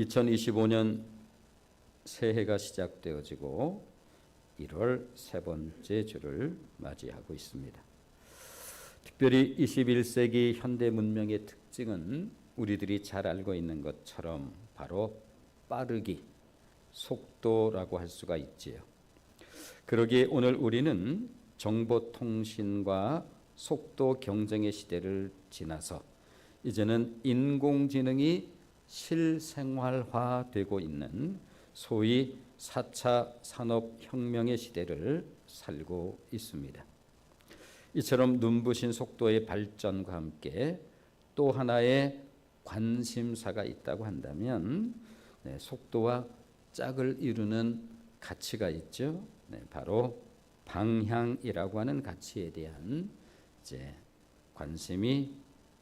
2025년 새해가 시작되어지고 1월 세 번째 주를 맞이하고 있습니다. 특별히 21세기 현대 문명의 특징은 우리들이 잘 알고 있는 것처럼 바로 빠르기, 속도라고 할 수가 있지요. 그러기에 오늘 우리는 정보통신과 속도 경쟁의 시대를 지나서 이제는 인공지능이 실생활화되고 있는 소위 4차 산업혁명의 시대를 살고 있습니다. 이처럼 눈부신 속도의 발전과 함께 또 하나의 관심사가 있다고 한다면 속도와 짝을 이루는 가치가 있죠. 바로 방향이라고 하는 가치에 대한 관심이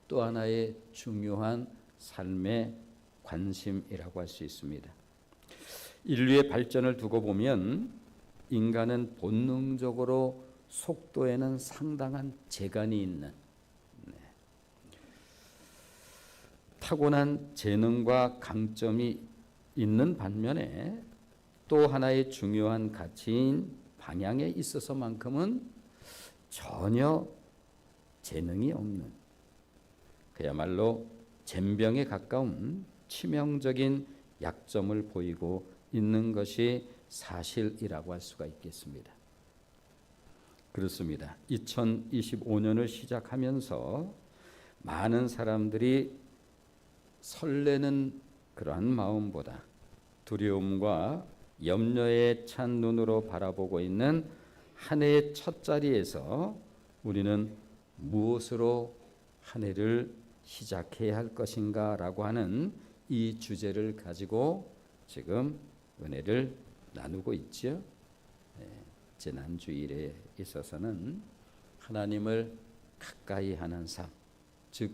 또 하나의 중요한 삶의 관심이라고 할 수 있습니다. 인류의 발전을 두고 보면 인간은 본능적으로 속도에는 상당한 재간이 있는 타고난 재능과 강점이 있는 반면에 또 하나의 중요한 가치인 방향에 있어서만큼은 전혀 재능이 없는 그야말로 젬병에 가까운 치명적인 약점을 보이고 있는 것이 사실이라고 할 수가 있겠습니다. 그렇습니다. 2025년을 시작하면서 많은 사람들이 설레는 그러한 마음보다 두려움과 염려에 찬 눈으로 바라보고 있는 한 해의 첫 자리에서 우리는 무엇으로 한 해를 시작해야 할 것인가 라고 하는 이 주제를 가지고 지금 은혜를 나누고 있죠. 지난 주일에 있어서는 하나님을 가까이 하는 삶, 즉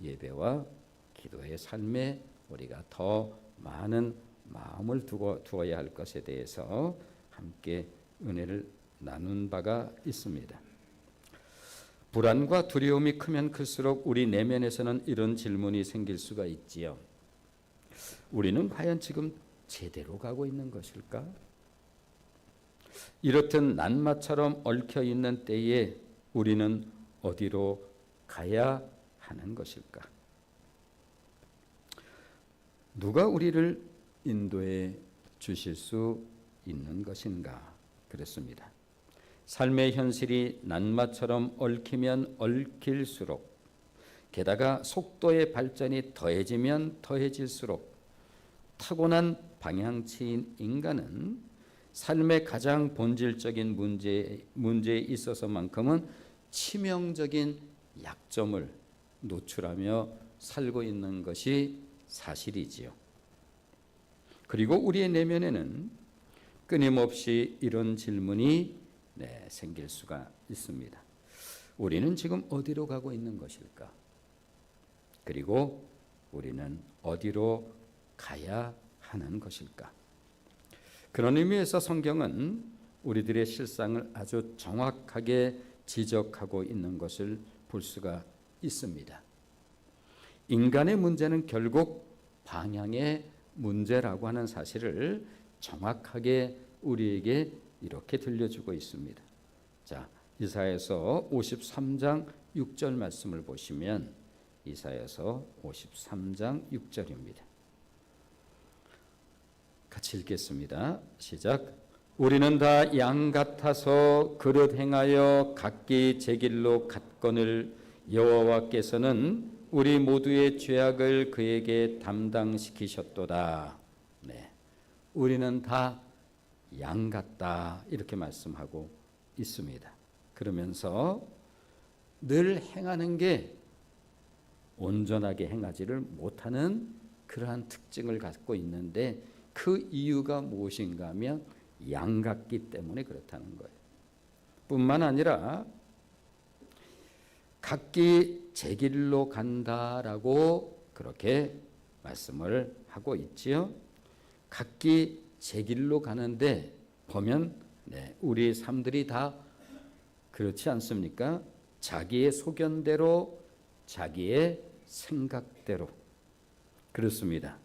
예배와 기도의 삶에 우리가 더 많은 마음을 두어야 할 것에 대해서 함께 은혜를 나눈 바가 있습니다. 불안과 두려움이 크면 클수록 우리 내면에서는 이런 질문이 생길 수가 있지요. 우리는 과연 지금 제대로 가고 있는 것일까? 이렇듯 낱마처럼 얽혀 있는 때에 우리는 어디로 가야 하는 것일까? 누가 우리를 인도해 주실 수 있는 것인가? 그렇습니다. 삶의 현실이 낱마처럼 얽히면 얽힐수록 게다가 속도의 발전이 더해지면 더해질수록 타고난 방향치인 인간은 삶의 가장 본질적인 문제에 있어서만큼은 치명적인 약점을 노출하며 살고 있는 것이 사실이지요. 그리고 우리의 내면에는 끊임없이 이런 질문이 생길 수가 있습니다. 우리는 지금 어디로 가고 있는 것일까? 그리고 우리는 어디로 가야 하는 것일까? 그런 의미에서 성경은 우리들의 실상을 아주 정확하게 지적하고 있는 것을 볼 수가 있습니다. 인간의 문제는 결국 방향의 문제라고 하는 사실을 정확하게 우리에게 이렇게 들려주고 있습니다. 자, 이사야서 53장 6절 말씀을 보시면 이사야서 53장 6절입니다. 같이 읽겠습니다. 시작. 우리는 다 양 같아서 그릇 행하여 각기 제 길로 갔거늘 여호와께서는 우리 모두의 죄악을 그에게 담당시키셨도다. 우리는 다 양 같다 이렇게 말씀하고 있습니다. 그러면서 늘 행하는 게 온전하게 행하지를 못하는 그러한 특징을 갖고 있는데 그 이유가 무엇인가 하면 양 같기 때문에 그렇다는 거예요. 뿐만 아니라 각기 제 길로 간다라고 그렇게 말씀을 하고 있지요. 각기 제 길로 가는데 보면 우리 삶들이 다 그렇지 않습니까? 자기의 소견대로 자기의 생각대로 그렇습니다.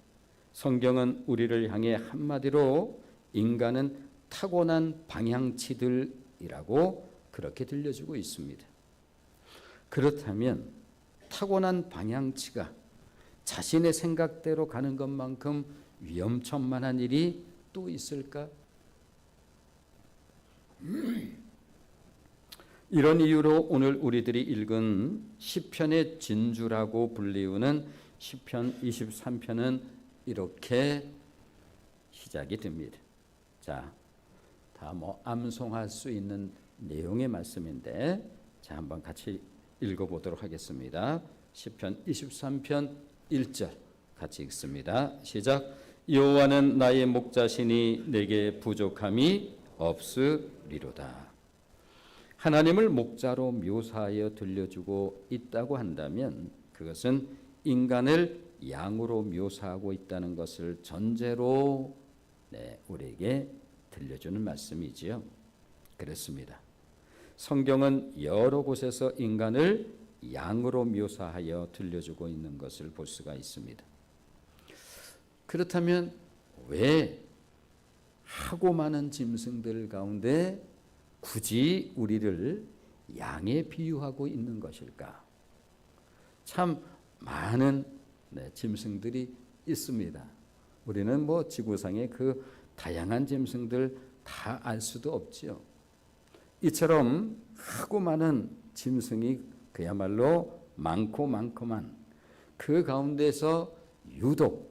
성경은 우리를 향해 한마디로 인간은 타고난 방향치들이라고 그렇게 들려주고 있습니다. 그렇다면 타고난 방향치가 자신의 생각대로 가는 것만큼 위험천만한 일이 또 있을까? 이런 이유로 오늘 우리들이 읽은 시편의 진주라고 불리우는 시편 23편은 이렇게 시작이 됩니다. 자, 다 암송할 수 있는 내용의 말씀인데, 자, 한번 같이 읽어보도록 하겠습니다. 시편 23편 1절 같이 읽습니다. 시작. 여호와는 나의 목자시니 내게 부족함이 없으리로다. 하나님을 목자로 묘사하여 들려주고 있다고 한다면 그것은 인간을 양으로 묘사하고 있다는 것을 전제로 우리에게 들려주는 말씀이지요. 그렇습니다. 성경은 여러 곳에서 인간을 양으로 묘사하여 들려주고 있는 것을 볼 수가 있습니다. 그렇다면 왜 하고 많은 짐승들 가운데 굳이 우리를 양에 비유하고 있는 것일까? 참 많은 짐승들이 있습니다. 우리는 지구상의 그 다양한 짐승들 다 알 수도 없지요. 이처럼 하고 많은 짐승이 그야말로 많고만 그 가운데서 유독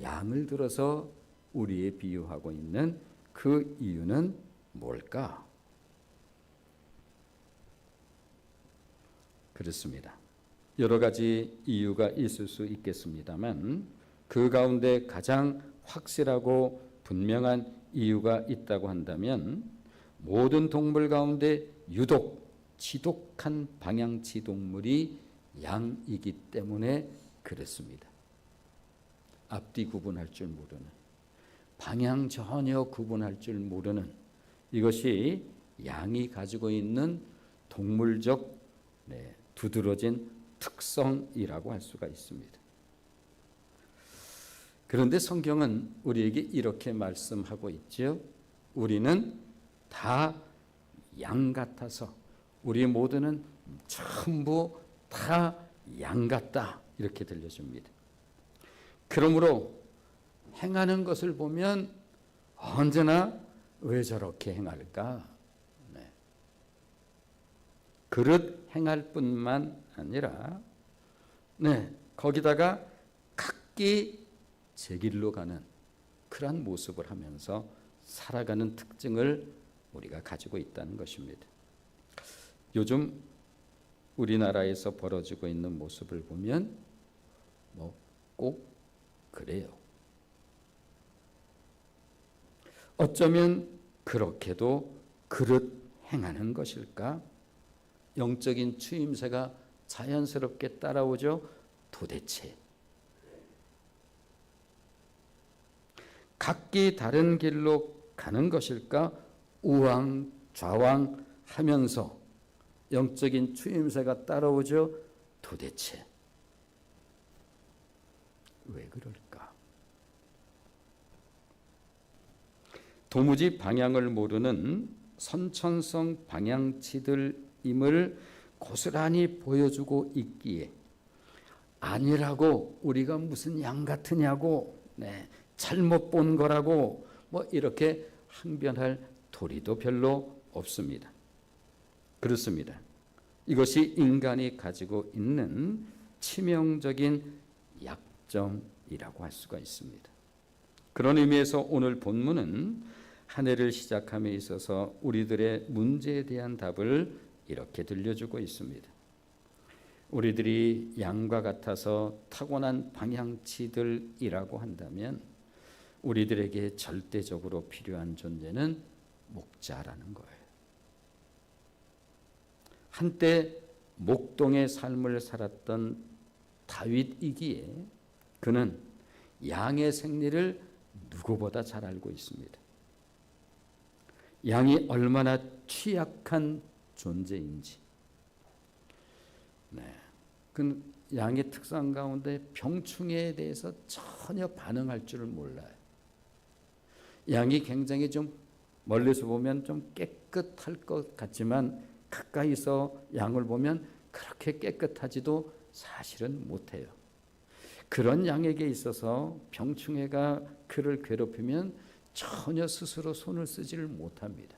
양을 들어서 우리에 비유하고 있는 그 이유는 뭘까? 그렇습니다. 여러 가지 이유가 있을 수 있겠습니다만 그 가운데 가장 확실하고 분명한 이유가 있다고 한다면 모든 동물 가운데 유독 지독한 방향치 동물이 양이기 때문에 그렇습니다. 앞뒤 구분할 줄 모르는, 방향 전혀 구분할 줄 모르는 이것이 양이 가지고 있는 동물적 두드러진 특성이라고 할 수가 있습니다. 그런데 성경은 우리에게 이렇게 말씀하고 있죠. 우리는 다 양 같아서 우리 모두는 전부 다 양 같다 이렇게 들려줍니다. 그러므로 행하는 것을 보면 언제나 왜 저렇게 행할까? 그릇 행할 뿐만 아니라 거기다가 각기 제 길로 가는 그러한 모습을 하면서 살아가는 특징을 우리가 가지고 있다는 것입니다. 요즘 우리나라에서 벌어지고 있는 모습을 보면 꼭 그래요. 어쩌면 그렇게도 그릇 행하는 것일까? 영적인 추임새가 자연스럽게 따라오죠. 도대체 각기 다른 길로 가는 것일까? 우왕좌왕 하면서 영적인 추임새가 따라오죠. 도대체 왜 그럴까? 도무지 방향을 모르는 선천성 방향치들임을 고스란히 보여주고 있기에 아니라고 우리가 무슨 양 같으냐고 잘못 본 거라고 이렇게 항변할 도리도 별로 없습니다. 그렇습니다. 이것이 인간이 가지고 있는 치명적인 약점이라고 할 수가 있습니다. 그런 의미에서 오늘 본문은 한 해를 시작함에 있어서 우리들의 문제에 대한 답을 이렇게 들려주고 있습니다. 우리들이 양과 같아서 타고난 방향치들이라고 한다면 우리들에게 절대적으로 필요한 존재는 목자라는 거예요. 한때 목동의 삶을 살았던 다윗이기에 그는 양의 생리를 누구보다 잘 알고 있습니다. 양이 얼마나 취약한 존재인지. 양의 특성 가운데 병충해에 대해서 전혀 반응할 줄을 몰라요. 양이 굉장히 좀 멀리서 보면 좀 깨끗할 것 같지만 가까이서 양을 보면 그렇게 깨끗하지도 사실은 못해요. 그런 양에게 있어서 병충해가 그를 괴롭히면 전혀 스스로 손을 쓰지를 못합니다.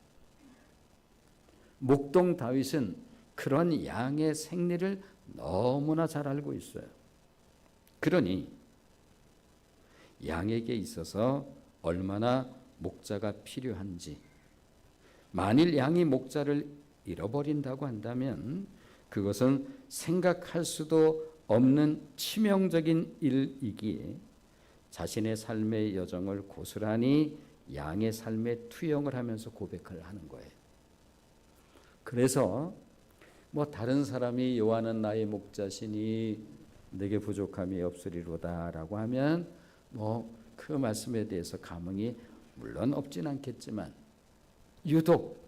목동 다윗은 그런 양의 생리를 너무나 잘 알고 있어요. 그러니 양에게 있어서 얼마나 목자가 필요한지, 만일 양이 목자를 잃어버린다고 한다면 그것은 생각할 수도 없는 치명적인 일이기에 자신의 삶의 여정을 고스란히 양의 삶에 투영을 하면서 고백을 하는 거예요. 그래서 다른 사람이 여호와는 나의 목자시니 내게 부족함이 없으리로다라고 하면 그 말씀에 대해서 감흥이 물론 없진 않겠지만 유독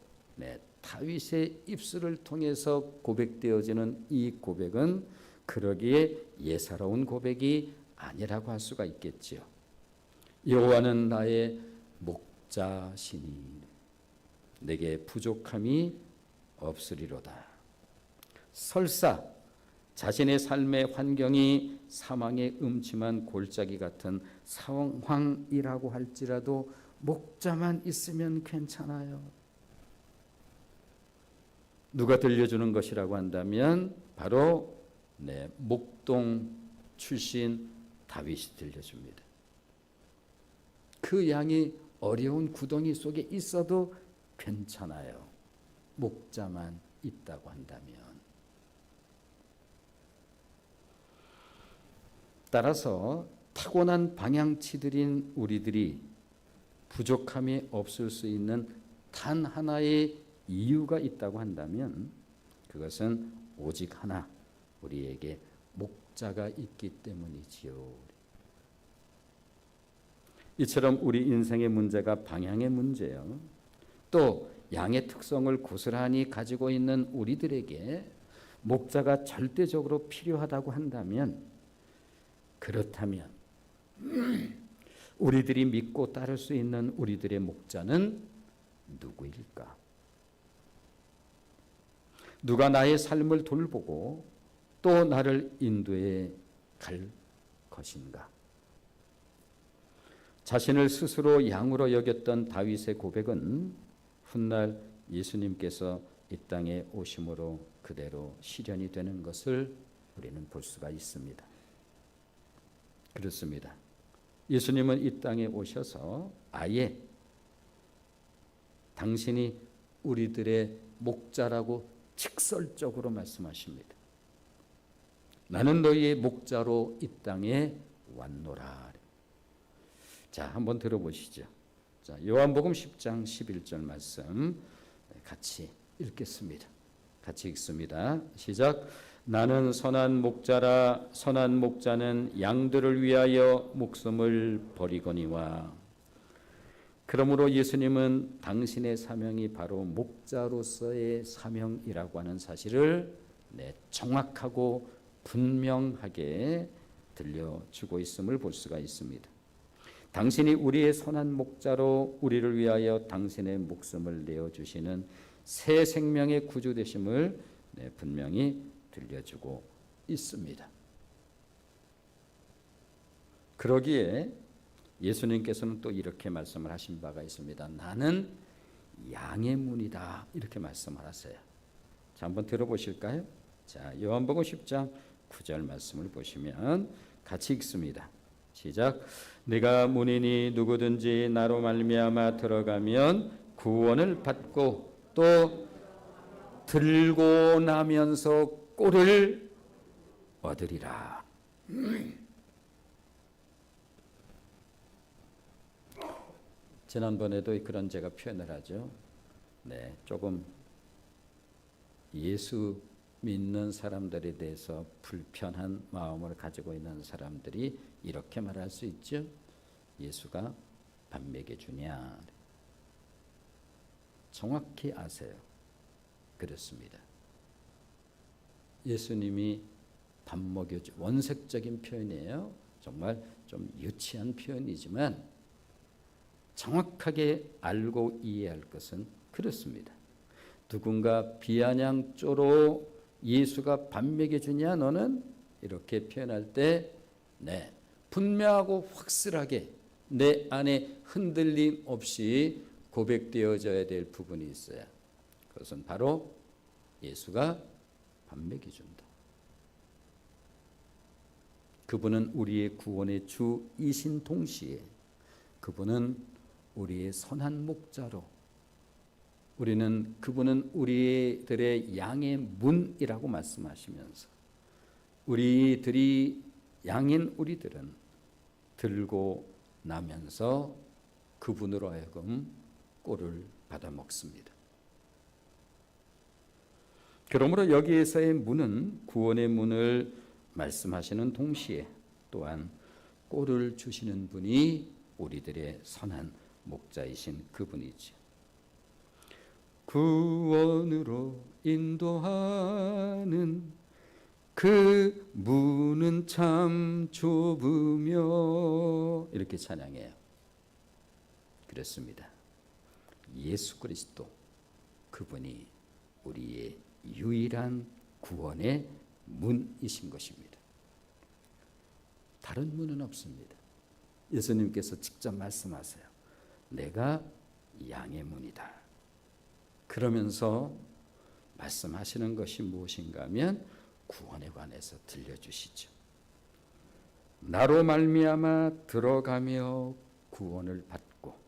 다윗의 입술을 통해서 고백되어지는 이 고백은 그러기에 예사로운 고백이 아니라고 할 수가 있겠지요. 여호와는 나의 목자시니 내게 부족함이 없으리로다. 설사 자신의 삶의 환경이 사망의 음침한 골짜기 같은 상황이라고 할지라도 목자만 있으면 괜찮아요. 누가 들려주는 것이라고 한다면 바로 목동 출신 다윗이 들려줍니다. 그 양이 어려운 구덩이 속에 있어도 괜찮아요. 목자만 있다고 한다면. 따라서 타고난 방향치들인 우리들이 부족함이 없을 수 있는 단 하나의 이유가 있다고 한다면 그것은 오직 하나, 우리에게 목자가 있기 때문이지요. 이처럼 우리 인생의 문제가 방향의 문제요. 또 양의 특성을 고스란히 가지고 있는 우리들에게 목자가 절대적으로 필요하다고 한다면, 그렇다면 우리들이 믿고 따를 수 있는 우리들의 목자는 누구일까? 누가 나의 삶을 돌보고 또 나를 인도해 갈 것인가? 자신을 스스로 양으로 여겼던 다윗의 고백은 훗날 예수님께서 이 땅에 오심으로 그대로 실현이 되는 것을 우리는 볼 수가 있습니다. 그렇습니다. 예수님은 이 땅에 오셔서 아예 당신이 우리들의 목자라고 직설적으로 말씀하십니다. 나는 너희의 목자로 이 땅에 왔노라. 자, 한번 들어보시죠. 자, 요한복음 10장 11절 말씀 같이 읽겠습니다. 같이 읽습니다. 시작. 나는 선한 목자라. 선한 목자는 양들을 위하여 목숨을 버리거니와. 그러므로 예수님은 당신의 사명이 바로 목자로서의 사명이라고 하는 사실을 정확하고 분명하게 들려주고 있음을 볼 수가 있습니다. 당신이 우리의 선한 목자로 우리를 위하여 당신의 목숨을 내어주시는 새 생명의 구주 되심을 분명히 들려주고 있습니다. 그러기에 예수님께서는 또 이렇게 말씀을 하신 바가 있습니다. 나는 양의 문이다, 이렇게 말씀을 하세요. 자, 한번 들어보실까요? 자, 요한복음 10장 9절 말씀을 보시면 같이 읽습니다. 시작. 내가 문이니 누구든지 나로 말미암아 들어가면 구원을 받고 또 들고 나면서 꼴을 얻으리라. 지난번에도 그런 제가 표현을 하죠. 조금 예수 믿는 사람들에 대해서 불편한 마음을 가지고 있는 사람들이 이렇게 말할 수 있죠. 예수가 밥 먹여주냐. 정확히 아세요. 그렇습니다. 예수님이 밥 먹여주 원색적인 표현이에요. 정말 좀 유치한 표현이지만 정확하게 알고 이해할 것은 그렇습니다. 누군가 비아냥조로 예수가 밥 먹여주냐 너는? 이렇게 표현할 때 네, 분명하고 확실하게 내 안에 흔들림 없이 고백되어져야 될 부분이 있어요. 그것은 바로 예수가 밥 먹여준다. 그분은 우리의 구원의 주이신 동시에 그분은 우리의 선한 목자로 그분은 우리들의 양의 문이라고 말씀하시면서 우리들이 양인 우리들은 들고 나면서 그분으로 하여금 꼴을 받아 먹습니다. 그러므로 여기에서의 문은 구원의 문을 말씀하시는 동시에 또한 꼴을 주시는 분이 우리들의 선한 목자이신 그분이죠. 구원으로 인도하는 그 문은 참 좁으며 이렇게 찬양해요. 그렇습니다. 예수 그리스도 그분이 우리의 유일한 구원의 문이신 것입니다. 다른 문은 없습니다. 예수님께서 직접 말씀하세요. 내가 양의 문이다. 그러면서 말씀하시는 것이 무엇인가 하면 구원에 관해서 들려주시죠. 나로 말미암아 들어가며 구원을 받고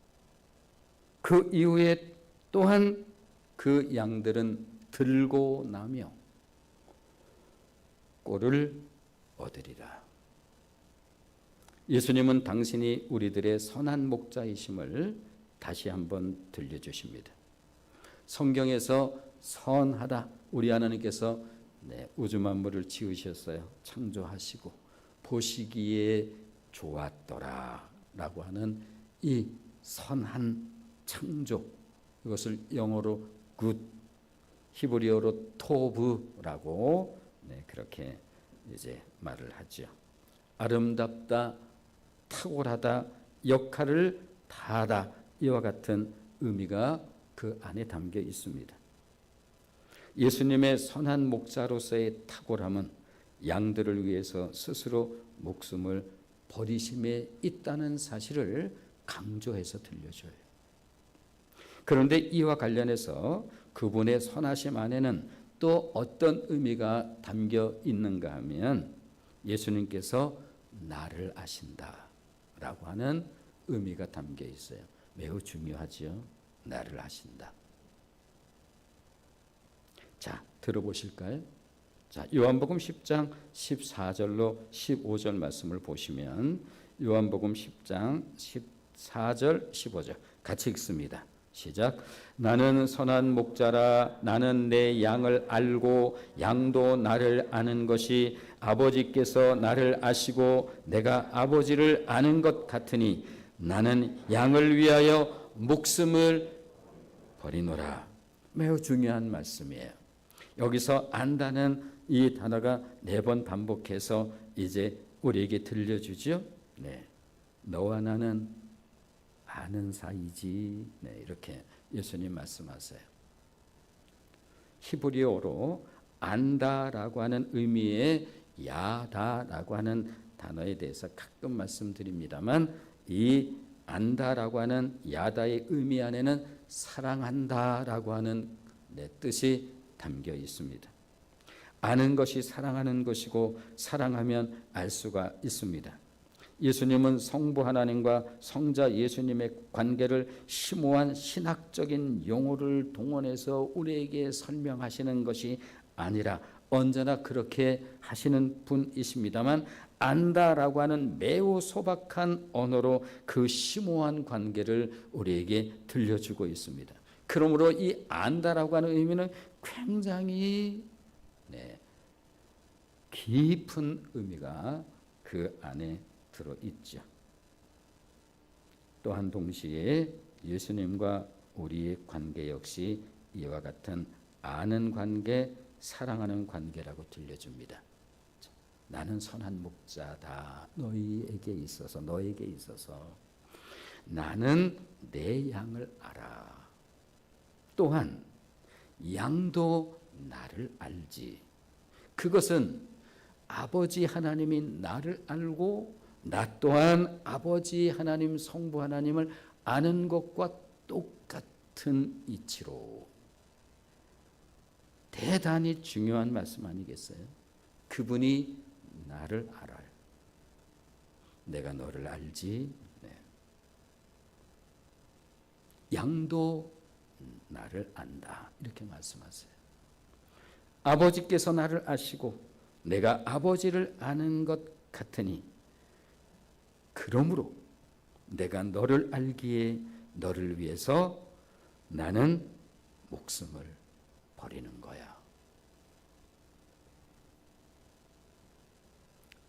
그 이후에 또한 그 양들은 들고 나며 꼴을 얻으리라. 예수님은 당신이 우리들의 선한 목자이심을 다시 한번 들려주십니다. 성경에서 선하다, 우리 하나님께서 우주 만물을 지으셨어요. 창조하시고 보시기에 좋았더라 라고 하는 이 선한 창조, 이것을 영어로 good, 히브리어로 토브라고 그렇게 이제 말을 하죠. 아름답다, 탁월하다, 역할을 다하다, 이와 같은 의미가 그 안에 담겨 있습니다. 예수님의 선한 목자로서의 탁월함은 양들을 위해서 스스로 목숨을 버리심에 있다는 사실을 강조해서 들려줘요. 그런데 이와 관련해서 그분의 선하심 안에는 또 어떤 의미가 담겨 있는가 하면 예수님께서 나를 아신다라고 하는 의미가 담겨 있어요. 매우 중요하죠. 나를 아신다. 자, 들어보실까요? 자, 요한복음 10장 14절로 15절 말씀을 보시면 요한복음 10장 14절 15절 같이 읽습니다. 시작. 나는 선한 목자라. 나는 내 양을 알고 양도 나를 아는 것이 아버지께서 나를 아시고 내가 아버지를 아는 것 같으니 나는 양을 위하여 목숨을 버리노라. 매우 중요한 말씀이에요. 여기서 안다는 이 단어가 4번 반복해서 이제 우리에게 들려주죠. 네, 너와 나는 아는 사이지. 네, 이렇게 예수님 말씀하세요. 히브리어로 안다라고 하는 의미의 야다라고 하는 단어에 대해서 가끔 말씀드립니다만 이 안다라고 하는 야다의 의미 안에는 사랑한다라고 하는 뜻이 담겨 있습니다. 아는 것이 사랑하는 것이고 사랑하면 알 수가 있습니다. 예수님은 성부 하나님과 성자 예수님의 관계를 심오한 신학적인 용어를 동원해서 우리에게 설명하시는 것이 아니라 언제나 그렇게 하시는 분이십니다만 안다라고 하는 매우 소박한 언어로 그 심오한 관계를 우리에게 들려주고 있습니다. 그러므로 이 안다라고 하는 의미는 굉장히 깊은 의미가 그 안에 들어있죠. 또한 동시에 예수님과 우리의 관계 역시 이와 같은 아는 관계, 사랑하는 관계라고 들려줍니다. 나는 선한 목자다. 너에게 있어서 나는 내 양을 알아. 또한 양도 나를 알지. 그것은 아버지 하나님이 나를 알고 나 또한 아버지 하나님 성부 하나님을 아는 것과 똑같은 이치로. 대단히 중요한 말씀 아니겠어요? 그분이 나를 알아요. 내가 너를 알지. 네. 양도 나를 안다. 이렇게 말씀하세요. 아버지께서 나를 아시고 내가 아버지를 아는 것 같으니 그러므로 내가 너를 알기에 너를 위해서 나는 목숨을 버리는 거야.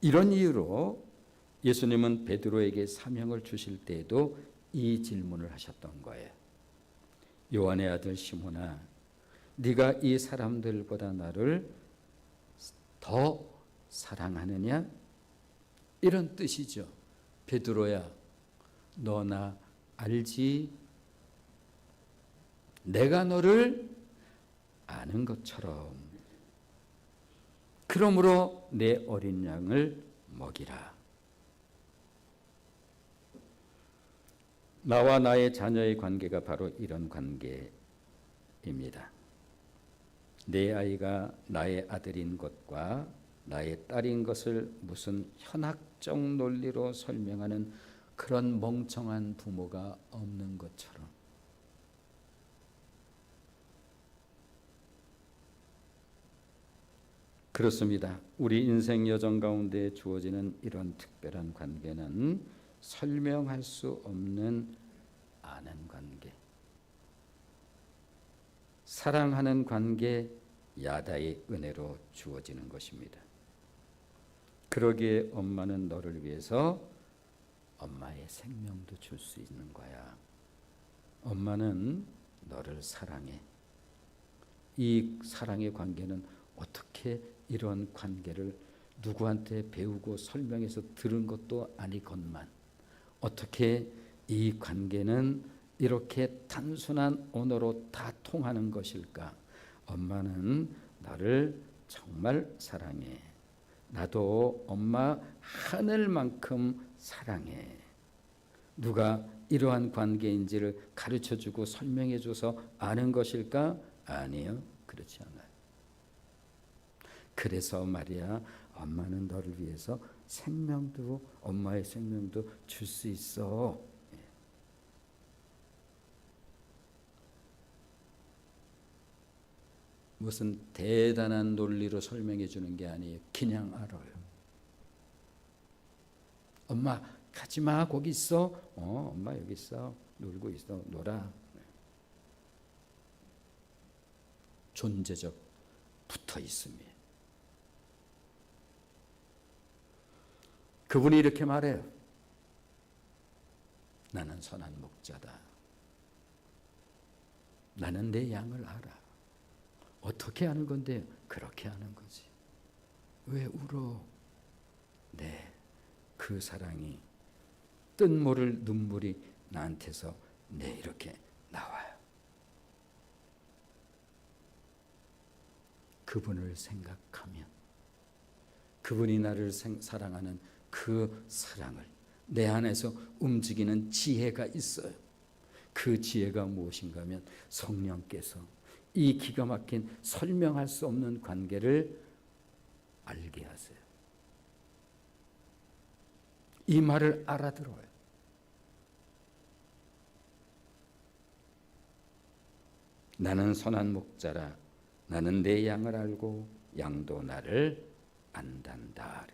이런 이유로 예수님은 베드로에게 사명을 주실 때에도 이 질문을 하셨던 거예요. 요한의 아들 시몬아, 네가 이 사람들보다 나를 더 사랑하느냐? 이런 뜻이죠. 베드로야, 너 나 알지? 내가 너를 아는 것처럼 그러므로 내 어린 양을 먹이라. 나와 나의 자녀의 관계가 바로 이런 관계입니다. 내 아이가 나의 아들인 것과 나의 딸인 것을 무슨 현학적 논리로 설명하는 그런 멍청한 부모가 없는 것처럼 그렇습니다. 우리 인생 여정 가운데 주어지는 이런 특별한 관계는 설명할 수 없는 아는 관계, 사랑하는 관계, 야다의 은혜로 주어지는 것입니다. 그러기에 엄마는 너를 위해서 엄마의 생명도 줄 수 있는 거야. 엄마는 너를 사랑해. 이 사랑의 관계는 어떻게 이런 관계를 누구한테 배우고 설명해서 들은 것도 아니건만 어떻게 이 관계는 이렇게 단순한 언어로 다 통하는 것일까? 엄마는 나를 정말 사랑해. 나도 엄마 하늘만큼 사랑해. 누가 이러한 관계인지를 가르쳐주고 설명해줘서 아는 것일까? 아니요, 그렇지 않아요. 그래서 말이야, 엄마는 너를 위해서 생명도, 엄마의 생명도 줄 수 있어. 무슨 대단한 논리로 설명해 주는 게 아니에요. 그냥 알아요. 엄마 가지마, 거기 있어. 엄마 여기 있어. 놀고 있어. 놀아. 존재적 붙어 있음이. 그분이 이렇게 말해요. 나는 선한 목자다. 나는 내 양을 알아. 어떻게 아는 건데? 그렇게 아는 거지. 왜 울어? 네, 그 사랑이 뜬모를 눈물이 나한테서 이렇게 나와요. 그분을 생각하면 그분이 나를 사랑하는 그 사랑을 내 안에서 움직이는 지혜가 있어요. 그 지혜가 무엇인가 하면 성령께서 이 기가 막힌 설명할 수 없는 관계를 알게 하세요. 이 말을 알아들어요. 나는 선한 목자라. 나는 내 양을 알고 양도 나를 안단다.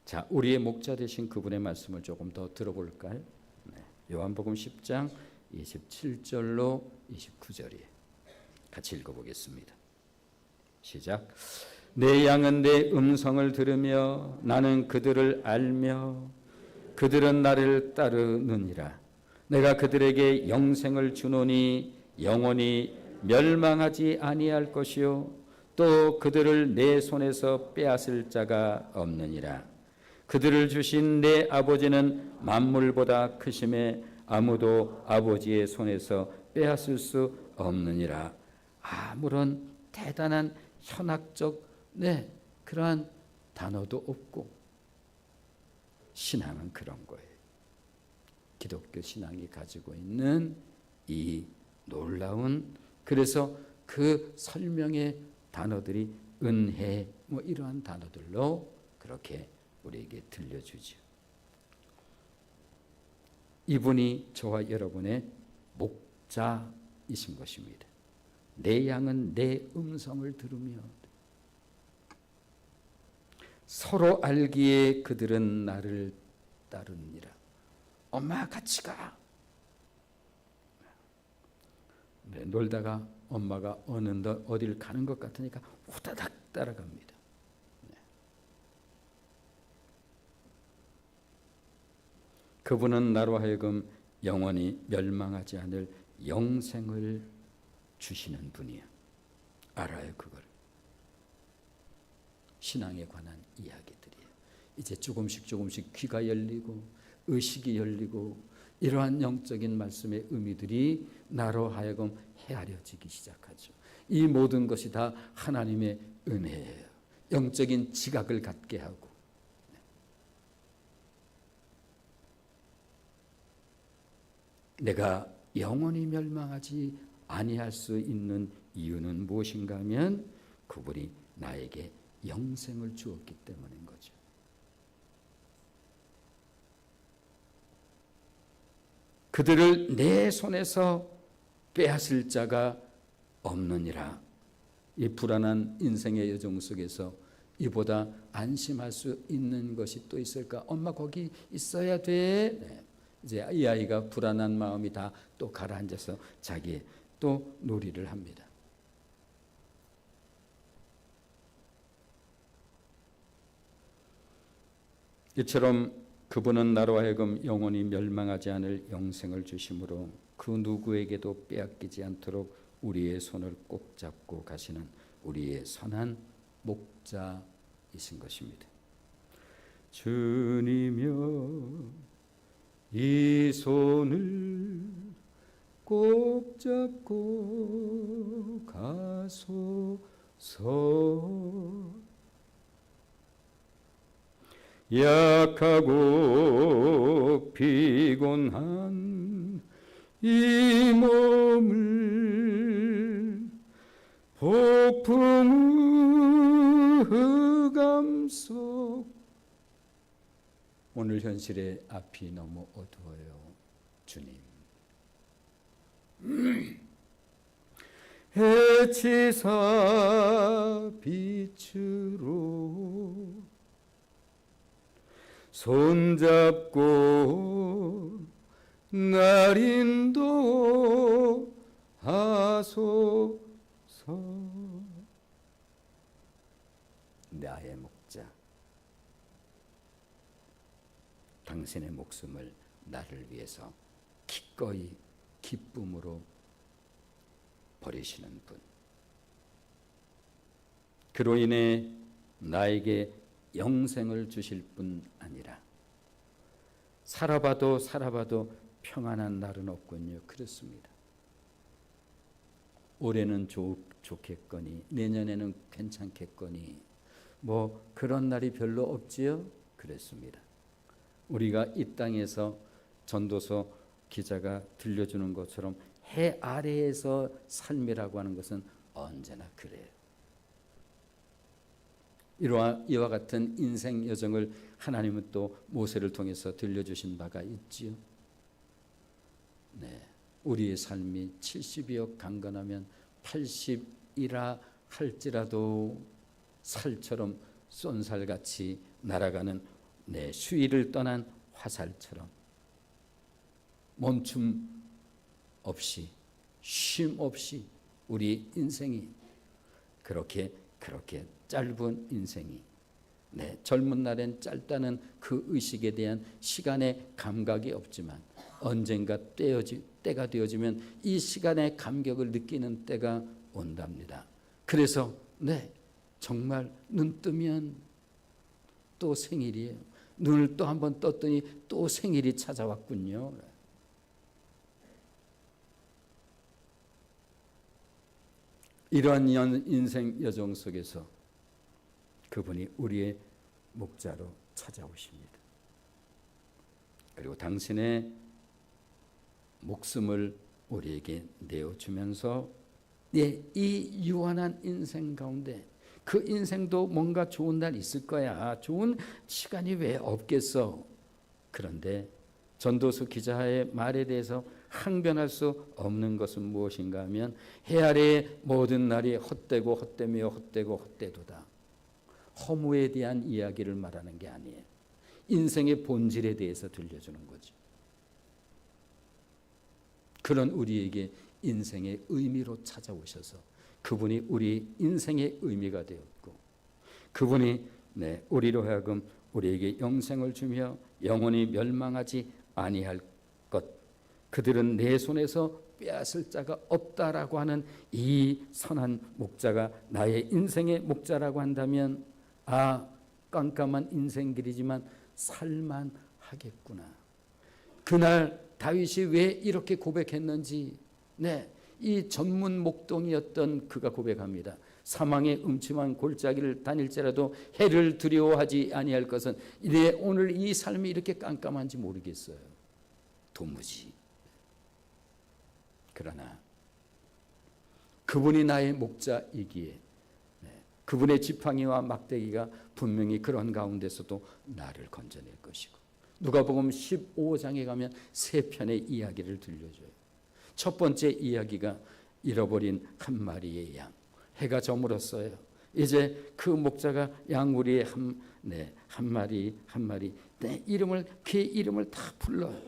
자, 우리의 목자 되신 그분의 말씀을 조금 더 들어볼까요? 네. 요한복음 10장 27절로 29절이에요. 같이 읽어보겠습니다. 시작. 내 양은 내 음성을 들으며 나는 그들을 알며 그들은 나를 따르느니라. 내가 그들에게 영생을 주노니 영원히 멸망하지 아니할 것이요 또 그들을 내 손에서 빼앗을 자가 없느니라. 그들을 주신 내 아버지는 만물보다 크심에 아무도 아버지의 손에서 빼앗을 수 없느니라. 아무런 대단한 현학적 그러한 단어도 없고 신앙은 그런 거예요. 기독교 신앙이 가지고 있는 이 놀라운, 그래서 그 설명의 단어들이 은혜 이러한 단어들로 그렇게 우리에게 들려주죠. 이분이 저와 여러분의 목자이신 것입니다. 내 양은 내 음성을 들으며 서로 알기에 그들은 나를 따르니라. 엄마 같이 가. 놀다가 엄마가 어딜 가는 것 같으니까 후다닥 따라갑니다. 그분은 나로 하여금 영원히 멸망하지 않을 영생을 주시는 분이야. 알아요, 그걸. 신앙에 관한 이야기들이에요. 이제 조금씩 귀가 열리고 의식이 열리고 이러한 영적인 말씀의 의미들이 나로 하여금 헤아려지기 시작하죠. 이 모든 것이 다 하나님의 은혜예요. 영적인 지각을 갖게 하고. 내가 영원히 멸망하지 아니할 수 있는 이유는 무엇인가 하면 그분이 나에게 영생을 주었기 때문인 거죠. 그들을 내 손에서 빼앗을 자가 없느니라. 이 불안한 인생의 여정 속에서 이보다 안심할 수 있는 것이 또 있을까? 엄마 거기 있어야 돼. 이제 이 아이가 불안한 마음이 다 또 가라앉아서 자기의 또 놀이를 합니다. 이처럼 그분은 나로 하여금 영원히 멸망하지 않을 영생을 주심으로 그 누구에게도 빼앗기지 않도록 우리의 손을 꼭 잡고 가시는 우리의 선한 목자이신 것입니다. 주님여 이 손을 꼭 잡고 가소서. 약하고 피곤한 이 몸을 폭풍 흑암 속, 오늘 현실의 앞이 너무 어두워요. 주님, 해치사 빛으로 손잡고 날 인도하소서. 나의 목자, 당신의 목숨을 나를 위해서 기꺼이 기쁨으로 버리시는 분, 그로 인해 나에게 영생을 주실 뿐 아니라 살아봐도 평안한 날은 없군요. 그렇습니다. 올해는 좋겠거니 내년에는 괜찮겠거니 뭐 그런 날이 별로 없지요. 그랬습니다. 우리가 이 땅에서 전도서 기자가 들려주는 것처럼 해 아래에서 삶이라고 하는 것은 언제나 그래요. 이와 같은 인생 여정을 하나님은 또 모세를 통해서 들려주신 바가 있지요. 우리의 삶이 70이여 강건하면 80이라 할지라도 살처럼 쏜살같이 날아가는 수위를 떠난 화살처럼 멈춤 없이 쉼 없이 우리 인생이 그렇게 짧은 인생이 젊은 날엔 짧다는 그 의식에 대한 시간의 감각이 없지만 언젠가 때가 되어지면 이 시간의 감격을 느끼는 때가 온답니다. 그래서 정말 눈 뜨면 또 생일이에요. 눈을 또 한번 떴더니 또 생일이 찾아왔군요. 이러한 인생 여정 속에서 그분이 우리의 목자로 찾아오십니다. 그리고 당신의 목숨을 우리에게 내어주면서 이 유한한 인생 가운데 그 인생도 뭔가 좋은 날 있을 거야. 좋은 시간이 왜 없겠어. 그런데 전도서 기자의 말에 대해서 항변할 수 없는 것은 무엇인가 하면 해 아래의 모든 날이 헛되고 헛되며 헛되고 헛되도다. 허무에 대한 이야기를 말하는 게 아니에요. 인생의 본질에 대해서 들려주는 거죠. 그런 우리에게 인생의 의미로 찾아오셔서 그분이 우리 인생의 의미가 되었고 그분이 우리로 하여금 우리에게 영생을 주며 영원히 멸망하지 아니할 것, 그들은 내 손에서 빼앗을 자가 없다라고 하는 이 선한 목자가 나의 인생의 목자라고 한다면 깜깜한 인생길이지만 살만 하겠구나. 그날 다윗이 왜 이렇게 고백했는지 이 전문 목동이었던 그가 고백합니다. 사망의 음침한 골짜기를 다닐지라도 해를 두려워하지 아니할 것은 오늘 이 삶이 이렇게 깜깜한지 모르겠어요. 도무지. 그러나 그분이 나의 목자이기에 그분의 지팡이와 막대기가 분명히 그런 가운데서도 나를 건져낼 것이고 누가복음 15장에 가면 세 편의 이야기를 들려줘요. 첫 번째 이야기가 잃어버린 한 마리의 양. 해가 저물었어요. 이제 그 목자가 양우리의 한 마리 그의 이름을 다 불러요.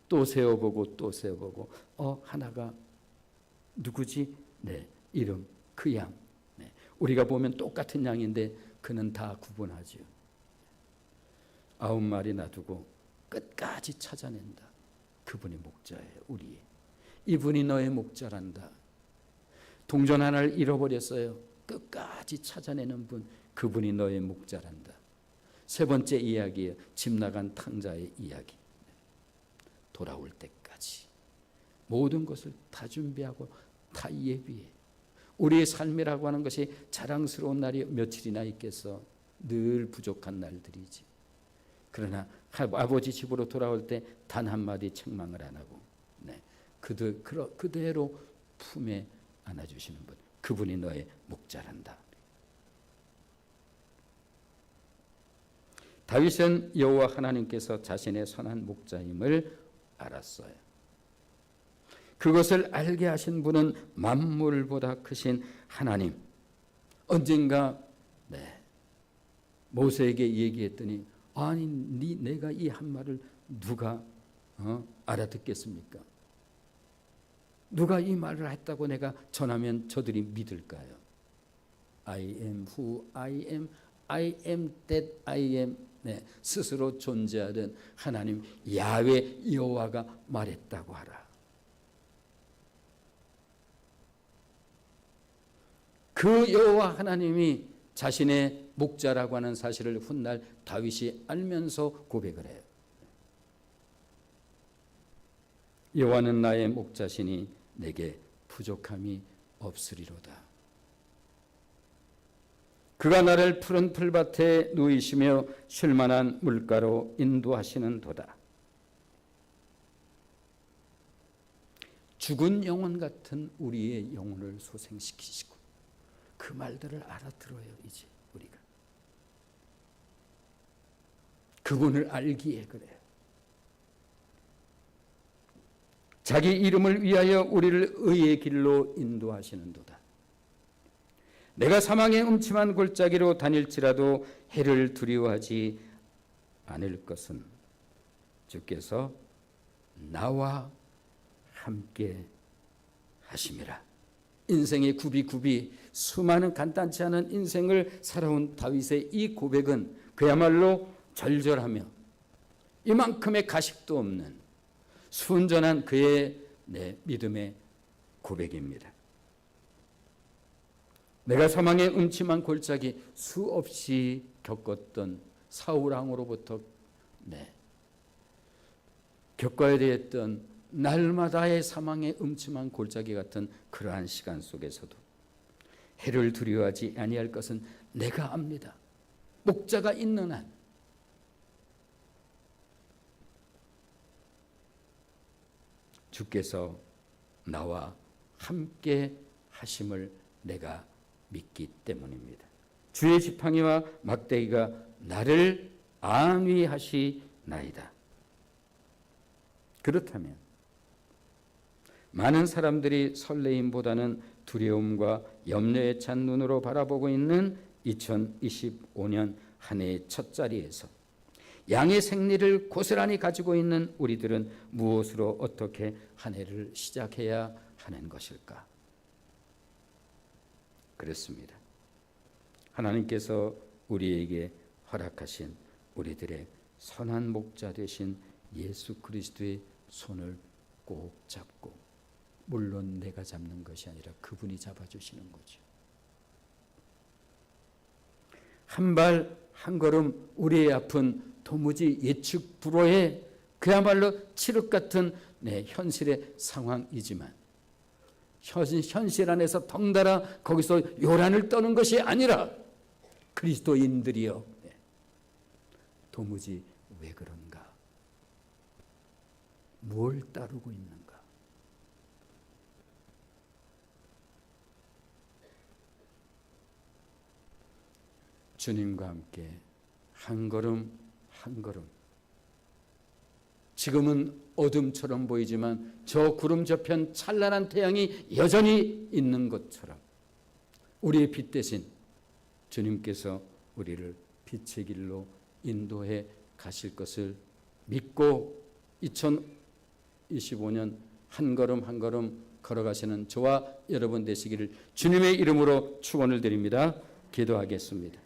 또 세어보고 또 세어보고 하나가 누구지? 이름 그 양. 우리가 보면 똑같은 양인데 그는 다 구분하죠. 9마리 놔두고 끝까지 찾아낸다. 그분이 목자예요. 우리 이분이 너의 목자란다. 동전 하나를 잃어버렸어요. 끝까지 찾아내는 분, 그분이 너의 목자란다. 세 번째 이야기예요. 집 나간 탕자의 이야기. 돌아올 때까지 모든 것을 다 준비하고 다 예비해. 우리의 삶이라고 하는 것이 자랑스러운 날이 며칠이나 있겠어. 늘 부족한 날들이지. 그러나 아버지 집으로 돌아올 때 단 한마디 책망을 안 하고 그대로 품에 안아주시는 분, 그분이 너의 목자란다. 다윗은 여호와 하나님께서 자신의 선한 목자임을 알았어요. 그것을 알게 하신 분은 만물보다 크신 하나님. 언젠가 모세에게 얘기했더니 아니 내가 이 한 말을 누가 알아듣겠습니까? 누가 이 말을 했다고 내가 전하면 저들이 믿을까요? I am who I am, I am that I am. 스스로 존재하던 하나님 야훼 여호와가 말했다고 하라. 그 여호와 하나님이 자신의 목자라고 하는 사실을 훗날 다윗이 알면서 고백을 해요. 여호와는 나의 목자시니 내게 부족함이 없으리로다. 그가 나를 푸른 풀밭에 누이시며 쉴만한 물가로 인도하시는도다. 죽은 영혼 같은 우리의 영혼을 소생시키시고 그 말들을 알아들어요. 이제 우리가 그분을 알기에 그래요. 자기 이름을 위하여 우리를 의의 길로 인도하시는도다. 내가 사망의 음침한 골짜기로 다닐지라도 해를 두려워하지 않을 것은 주께서 나와 함께 하심이라. 인생의 굽이굽이 수많은 간단치 않은 인생을 살아온 다윗의 이 고백은 그야말로 절절하며 이만큼의 가식도 없는 순전한 그의 믿음의 고백입니다. 내가 사망의 음침한 골짜기 수없이 겪었던 사울왕으로부터 겪어야 되었던 날마다의 사망의 음침한 골짜기 같은 그러한 시간 속에서도 해를 두려워하지 아니할 것은 내가 압니다. 목자가 있는 한 주께서 나와 함께 하심을 내가 믿기 때문입니다. 주의 지팡이와 막대기가 나를 안위하시나이다. 그렇다면 많은 사람들이 설레임보다는 두려움과 염려에 찬 눈으로 바라보고 있는 2025년 한 해의 첫 자리에서 양의 생리를 고스란히 가지고 있는 우리들은 무엇으로 어떻게 한 해를 시작해야 하는 것일까? 그렇습니다. 하나님께서 우리에게 허락하신 우리들의 선한 목자 되신 예수 그리스도의 손을 꼭 잡고, 물론 내가 잡는 것이 아니라 그분이 잡아주시는 거죠. 한 발 한 걸음 우리의 앞은 도무지 예측 불허의 그야말로 칠흑 같은 현실의 상황이지만 현실 안에서 덩달아 거기서 요란을 떠는 것이 아니라 그리스도인들이여 도무지 왜 그런가? 뭘 따르고 있는가? 주님과 함께 한 걸음 한 걸음, 지금은 어둠처럼 보이지만 저 구름 저편 찬란한 태양이 여전히 있는 것처럼 우리의 빛 대신 주님께서 우리를 빛의 길로 인도해 가실 것을 믿고 2025년 한 걸음 한 걸음 걸어가시는 저와 여러분 되시기를 주님의 이름으로 축원을 드립니다. 기도하겠습니다.